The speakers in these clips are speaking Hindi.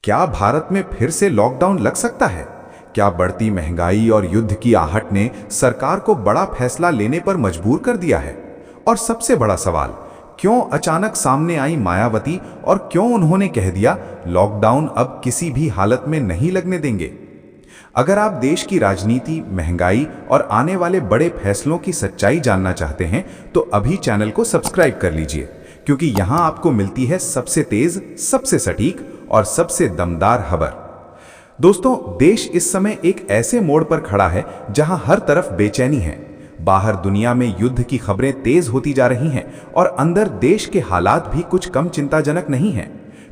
क्या भारत में फिर से लॉकडाउन लग सकता है? क्या बढ़ती महंगाई और युद्ध की आहट ने सरकार को बड़ा फैसला लेने पर मजबूर कर दिया है? और सबसे बड़ा सवाल, क्यों अचानक सामने आई मायावती और क्यों उन्होंने कह दिया लॉकडाउन अब किसी भी हालत में नहीं लगने देंगे? अगर आप देश की राजनीति, महंगाई और आने वाले बड़े फैसलों की सच्चाई जानना चाहते हैं तो अभी चैनल को सब्सक्राइब कर लीजिए, क्योंकि यहां आपको मिलती है सबसे तेज, सबसे सटीक और सबसे दमदार खबर। दोस्तों, देश इस समय एक ऐसे मोड़ पर खड़ा है जहां हर तरफ बेचैनी है। बाहर दुनिया में युद्ध की खबरें तेज होती जा रही हैं और अंदर देश के हालात भी कुछ कम चिंताजनक नहीं हैं।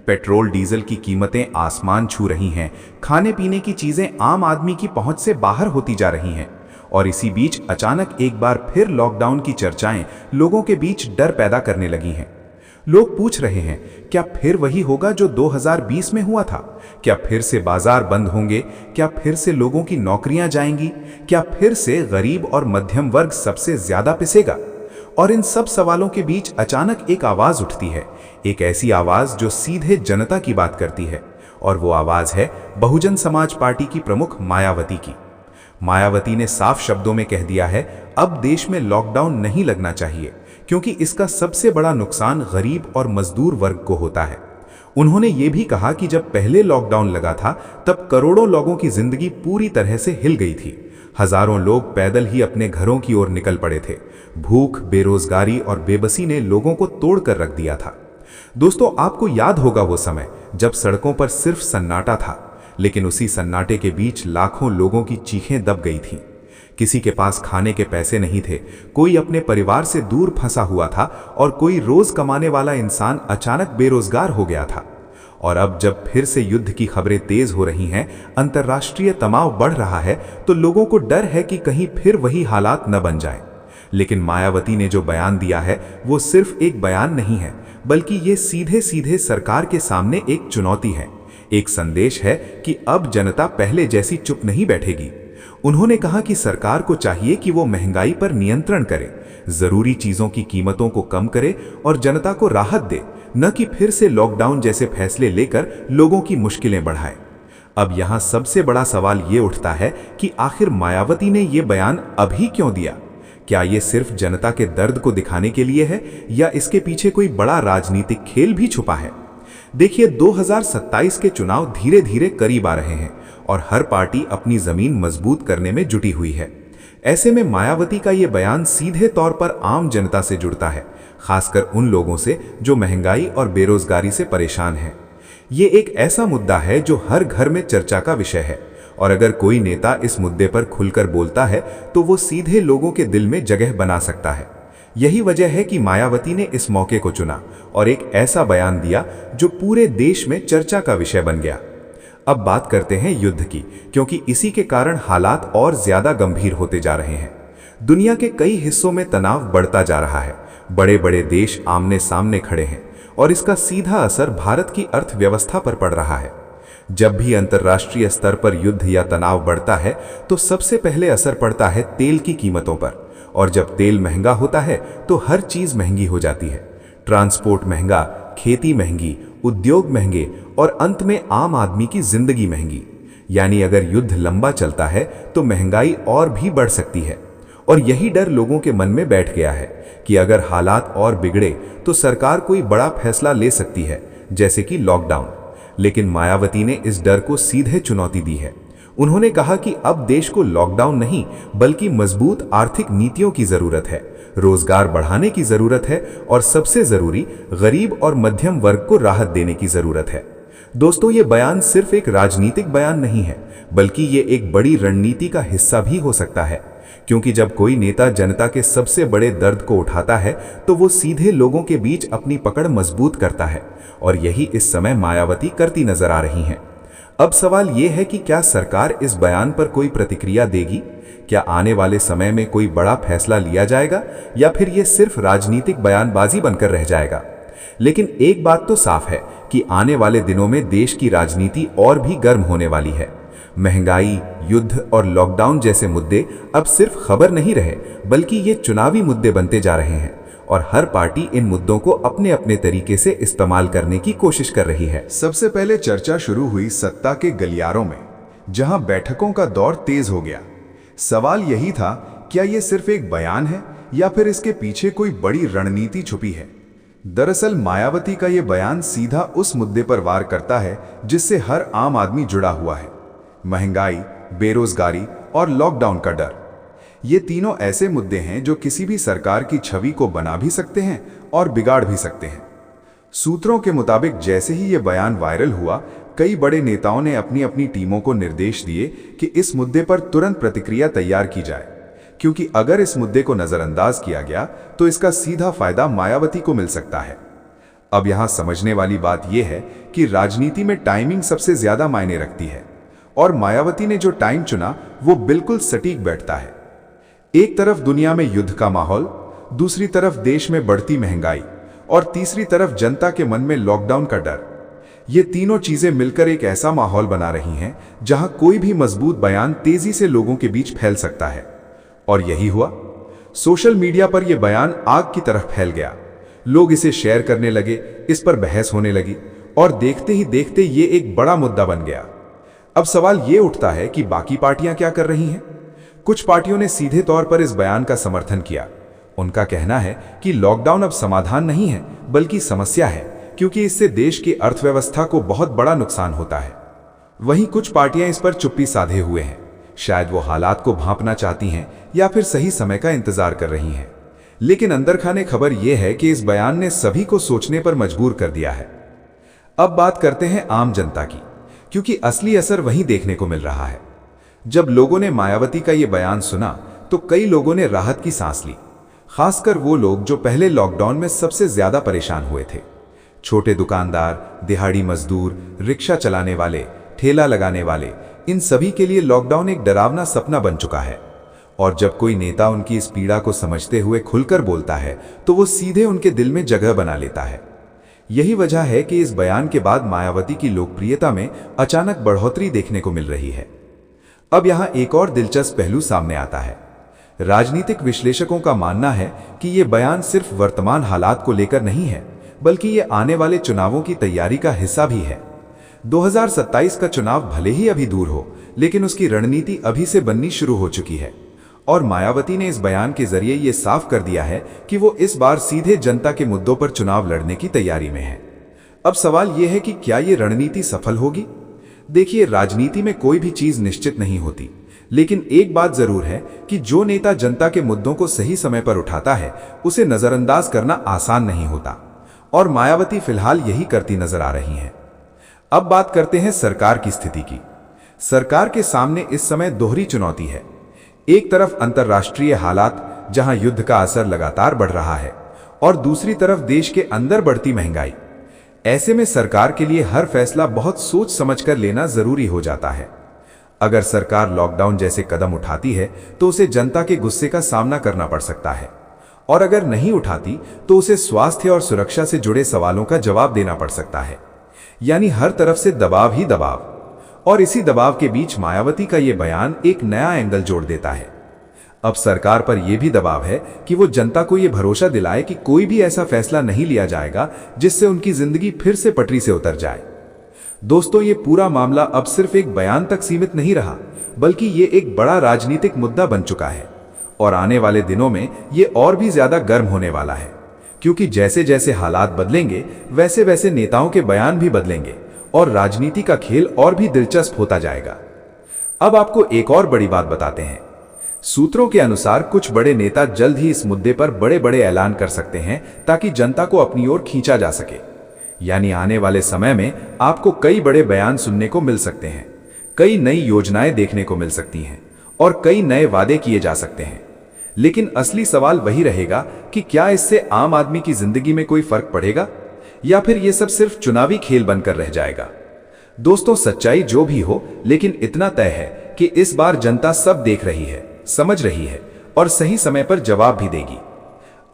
पेट्रोल डीजल की कीमतें आसमान छू रही हैं, खाने पीने की चीजें आम आदमी की पहुंच से बाहर होती जा रही हैं और इसी बीच अचानक एक बार फिर लॉकडाउन की चर्चाएं लोगों के बीच डर पैदा करने लगी हैं। लोग पूछ रहे हैं, क्या फिर वही होगा जो 2020 में हुआ था? क्या फिर से बाजार बंद होंगे? क्या फिर से लोगों की नौकरियां जाएंगी? क्या फिर से गरीब और मध्यम वर्ग सबसे ज्यादा पिसेगा? और इन सब सवालों के बीच अचानक एक आवाज उठती है, एक ऐसी आवाज जो सीधे जनता की बात करती है, और वो आवाज है बहुजन समाज पार्टी की प्रमुख मायावती की। मायावती ने साफ शब्दों में कह दिया है, अब देश में लॉकडाउन नहीं लगना चाहिए, क्योंकि इसका सबसे बड़ा नुकसान गरीब और मजदूर वर्ग को होता है। उन्होंने ये भी कहा कि जब पहले लॉकडाउन लगा था तब करोड़ों लोगों की जिंदगी पूरी तरह से हिल गई थी। हजारों लोग पैदल ही अपने घरों की ओर निकल पड़े थे। भूख, बेरोजगारी और बेबसी ने लोगों को तोड़ कर रख दिया था। दोस्तों, आपको याद होगा वो समय जब सड़कों पर सिर्फ सन्नाटा था, लेकिन उसी सन्नाटे के बीच लाखों लोगों की चीखें दब गई थीं। किसी के पास खाने के पैसे नहीं थे, कोई अपने परिवार से दूर फंसा हुआ था और कोई रोज कमाने वाला इंसान अचानक बेरोजगार हो गया था। और अब जब फिर से युद्ध की खबरें तेज हो रही हैं, अंतर्राष्ट्रीय तनाव बढ़ रहा है, तो लोगों को डर है कि कहीं फिर वही हालात न बन जाएं। लेकिन मायावती ने जो बयान दिया है वो सिर्फ एक बयान नहीं है, बल्कि ये सीधे सीधे सरकार के सामने एक चुनौती है, एक संदेश है कि अब जनता पहले जैसी चुप नहीं बैठेगी। उन्होंने कहा कि सरकार को चाहिए कि वो महंगाई पर नियंत्रण करे, जरूरी चीजों की कीमतों को कम करे और जनता को राहत दे, न कि फिर से लॉकडाउन जैसे फैसले लेकर लोगों की मुश्किलें बढ़ाए। अब यहां सबसे बड़ा सवाल ये उठता है कि आखिर मायावती ने ये बयान अभी क्यों दिया? क्या ये सिर्फ जनता के दर्द को दिखाने के लिए है या इसके पीछे कोई बड़ा राजनीतिक खेल भी छुपा है? देखिए, 2027 के चुनाव धीरे धीरे करीब आ रहे हैं और हर पार्टी अपनी जमीन मजबूत करने में जुटी हुई है। ऐसे में मायावती का ये बयान सीधे तौर पर आम जनता से जुड़ता है, खासकर उन लोगों से जो महंगाई और बेरोजगारी से परेशान हैं। ये एक ऐसा मुद्दा है जो हर घर में चर्चा का विषय है और अगर कोई नेता इस मुद्दे पर खुलकर बोलता है तो वो सीधे लोगों के दिल में जगह बना सकता है। यही वजह है कि मायावती ने इस मौके को चुना और एक ऐसा बयान दिया जो पूरे देश में चर्चा का विषय बन गया। अब बात करते हैं युद्ध की, क्योंकि इसी के कारण हालात और ज्यादा गंभीर होते जा रहे हैं। दुनिया के कई हिस्सों में तनाव बढ़ता जा रहा है, बड़े बड़े देश आमने सामने खड़े हैं और इसका सीधा असर भारत की अर्थव्यवस्था पर पड़ रहा है। जब भी अंतर्राष्ट्रीय स्तर पर युद्ध या तनाव बढ़ता है तो सबसे पहले असर पड़ता है तेल की कीमतों पर, और जब तेल महंगा होता है तो हर चीज महंगी हो जाती है। ट्रांसपोर्ट महंगा, खेती महंगी, उद्योग महंगे और अंत में आम आदमी की जिंदगी महंगी। यानी अगर युद्ध लंबा चलता है तो महंगाई और भी बढ़ सकती है। और यही डर लोगों के मन में बैठ गया है कि अगर हालात और बिगड़े तो सरकार कोई बड़ा फैसला ले सकती है, जैसे कि लॉकडाउन। लेकिन मायावती ने इस डर को सीधे चुनौती दी है। उन्होंने कहा कि अब देश को लॉकडाउन नहीं बल्कि मजबूत आर्थिक नीतियों की जरूरत है, रोजगार बढ़ाने की जरूरत है और सबसे जरूरी गरीब और मध्यम वर्ग को राहत देने की जरूरत है। दोस्तों, ये बयान सिर्फ एक राजनीतिक बयान नहीं है, बल्कि ये एक बड़ी रणनीति का हिस्सा भी हो सकता है, क्योंकि जब कोई नेता जनता के सबसे बड़े दर्द को उठाता है तो वो सीधे लोगों के बीच अपनी पकड़ मजबूत करता है, और यही इस समय मायावती करती नजर आ रही हैं। अब सवाल ये है कि क्या सरकार इस बयान पर कोई प्रतिक्रिया देगी? क्या आने वाले समय में कोई बड़ा फैसला लिया जाएगा या फिर ये सिर्फ राजनीतिक बयानबाजी बनकर रह जाएगा? लेकिन एक बात तो साफ है कि आने वाले दिनों में देश की राजनीति और भी गर्म होने वाली है। महंगाई, युद्ध और लॉकडाउन जैसे मुद्दे अब सिर्फ खबर नहीं रहे, बल्कि ये चुनावी मुद्दे बनते जा रहे हैं और हर पार्टी इन मुद्दों को अपने अपने तरीके से इस्तेमाल करने की कोशिश कर रही है। सबसे पहले चर्चा शुरू हुई सत्ता के गलियारों में, जहां बैठकों का दौर तेज हो गया। सवाल यही था, क्या यह सिर्फ एक बयान है या फिर इसके पीछे कोई बड़ी रणनीति छुपी है। दरअसल मायावती का यह बयान सीधा उस मुद्दे पर वार करता है जिससे हर आम आदमी जुड़ा हुआ है, महंगाई, बेरोजगारी और लॉकडाउन का डर। ये तीनों ऐसे मुद्दे हैं जो किसी भी सरकार की छवि को बना भी सकते हैं और बिगाड़ भी सकते हैं। सूत्रों के मुताबिक जैसे ही ये बयान वायरल हुआ, कई बड़े नेताओं ने अपनी अपनी टीमों को निर्देश दिए कि इस मुद्दे पर तुरंत प्रतिक्रिया तैयार की जाए, क्योंकि अगर इस मुद्दे को नजरअंदाज किया गया तो इसका सीधा फायदा मायावती को मिल सकता है। अब यहां समझने वाली बात यह है कि राजनीति में टाइमिंग सबसे ज्यादा मायने रखती है, और मायावती ने जो टाइम चुना वो बिल्कुल सटीक बैठता है। एक तरफ दुनिया में युद्ध का माहौल, दूसरी तरफ देश में बढ़ती महंगाई और तीसरी तरफ जनता के मन में लॉकडाउन का डर। ये तीनों चीजें मिलकर एक ऐसा माहौल बना रही हैं जहां कोई भी मजबूत बयान तेजी से लोगों के बीच फैल सकता है। और यही हुआ। सोशल मीडिया पर यह बयान आग की तरह फैल गया। लोग इसे शेयर करने लगे, इस पर बहस होने लगी और देखते ही देखते ये एक बड़ा मुद्दा बन गया। अब सवाल ये उठता है कि बाकी पार्टियां क्या कर रही हैं। कुछ पार्टियों ने सीधे तौर पर इस बयान का समर्थन किया। उनका कहना है कि लॉकडाउन अब समाधान नहीं है बल्कि समस्या है, क्योंकि इससे देश की अर्थव्यवस्था को बहुत बड़ा नुकसान होता है। वहीं कुछ पार्टियां इस पर चुप्पी साधे हुए हैं। शायद वो हालात को भांपना चाहती हैं या फिर सही समय का इंतजार कर रही हैं। लेकिन अंदर खाने खबर यह है कि इस बयान ने सभी को सोचने पर मजबूर कर दिया है। अब बात करते हैं आम जनता की, क्योंकि असली असर वहीं देखने को मिल रहा है। जब लोगों ने मायावती का यह बयान सुना तो कई लोगों ने राहत की सांस ली, खासकर वो लोग जो पहले लॉकडाउन में सबसे ज्यादा परेशान हुए थे। छोटे दुकानदार, दिहाड़ी मजदूर, रिक्शा चलाने वाले, ठेला लगाने वाले, इन सभी के लिए लॉकडाउन एक डरावना सपना बन चुका है। और जब कोई नेता उनकी इस पीड़ा को समझते हुए खुलकर बोलता है तो वो सीधे उनके दिल में जगह बना लेता है। यही वजह है कि इस बयान के बाद मायावती की लोकप्रियता में अचानक बढ़ोतरी देखने को मिल रही है। अब यहां एक और दिलचस्प पहलू सामने आता है। राजनीतिक विश्लेषकों का मानना है कि यह बयान सिर्फ वर्तमान हालात को लेकर नहीं है, बल्कि ये आने वाले चुनावों की तैयारी का हिस्सा भी है। 2027 का चुनाव भले ही अभी दूर हो, लेकिन उसकी रणनीति अभी से बननी शुरू हो चुकी है। और मायावती ने इस बयान के जरिए ये साफ कर दिया है कि वो इस बार सीधे जनता के मुद्दों पर चुनाव लड़ने की तैयारी में है। अब सवाल यह है कि क्या ये रणनीति सफल होगी। देखिए, राजनीति में कोई भी चीज निश्चित नहीं होती, लेकिन एक बात जरूर है कि जो नेता जनता के मुद्दों को सही समय पर उठाता है, उसे नजरअंदाज करना आसान नहीं होता। और मायावती फिलहाल यही करती नजर आ रही हैं। अब बात करते हैं सरकार की स्थिति की। सरकार के सामने इस समय दोहरी चुनौती है। एक तरफ अंतर्राष्ट्रीय हालात, जहां युद्ध का असर लगातार बढ़ रहा है, और दूसरी तरफ देश के अंदर बढ़ती महंगाई। ऐसे में सरकार के लिए हर फैसला बहुत सोच समझकर लेना जरूरी हो जाता है। अगर सरकार लॉकडाउन जैसे कदम उठाती है तो उसे जनता के गुस्से का सामना करना पड़ सकता है, और अगर नहीं उठाती तो उसे स्वास्थ्य और सुरक्षा से जुड़े सवालों का जवाब देना पड़ सकता है। यानी हर तरफ से दबाव ही दबाव। और इसी दबाव के बीच मायावती का यह बयान एक नया एंगल जोड़ देता है। अब सरकार पर यह भी दबाव है कि वो जनता को यह भरोसा दिलाए कि कोई भी ऐसा फैसला नहीं लिया जाएगा जिससे उनकी जिंदगी फिर से पटरी से उतर जाए। दोस्तों, ये पूरा मामला अब सिर्फ एक बयान तक सीमित नहीं रहा, बल्कि ये एक बड़ा राजनीतिक मुद्दा बन चुका है। और आने वाले दिनों में ये और भी ज्यादा गर्म होने वाला है, क्योंकि जैसे जैसे हालात बदलेंगे वैसे वैसे नेताओं के बयान भी बदलेंगे और राजनीति का खेल और भी दिलचस्प होता जाएगा। अब आपको एक और बड़ी बात बताते हैं। सूत्रों के अनुसार कुछ बड़े नेता जल्द ही इस मुद्दे पर बड़े बड़े ऐलान कर सकते हैं ताकि जनता को अपनी ओर खींचा जा सके। यानी आने वाले समय में आपको कई बड़े बयान सुनने को मिल सकते हैं, कई नई योजनाएं देखने को मिल सकती हैं और कई नए वादे किए जा सकते हैं। लेकिन असली सवाल वही रहेगा कि क्या इससे आम आदमी की जिंदगी में कोई फर्क पड़ेगा, या फिर यह सब सिर्फ चुनावी खेल बनकर रह जाएगा। दोस्तों, सच्चाई जो भी हो, लेकिन इतना तय है कि इस बार जनता सब देख रही है, समझ रही है और सही समय पर जवाब भी देगी।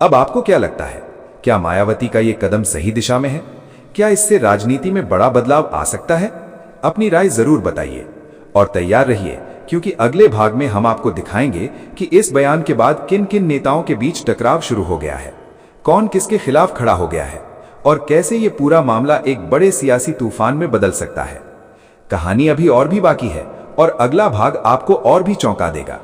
अब आपको क्या लगता है, क्या मायावती का यह कदम सही दिशा में है? क्या इससे राजनीति में बड़ा बदलाव आ सकता है? अपनी राय जरूर बताइए और तैयार रहिए, क्योंकि अगले भाग में हम आपको दिखाएंगे कि इस बयान के बाद किन किन नेताओं के बीच टकराव शुरू हो गया है। कौन किसके खिलाफ खड़ा हो गया है और कैसे ये पूरा मामला एक बड़े सियासी तूफान में बदल सकता है। कहानी अभी और भी बाकी है और अगला भाग आपको और भी चौंका देगा।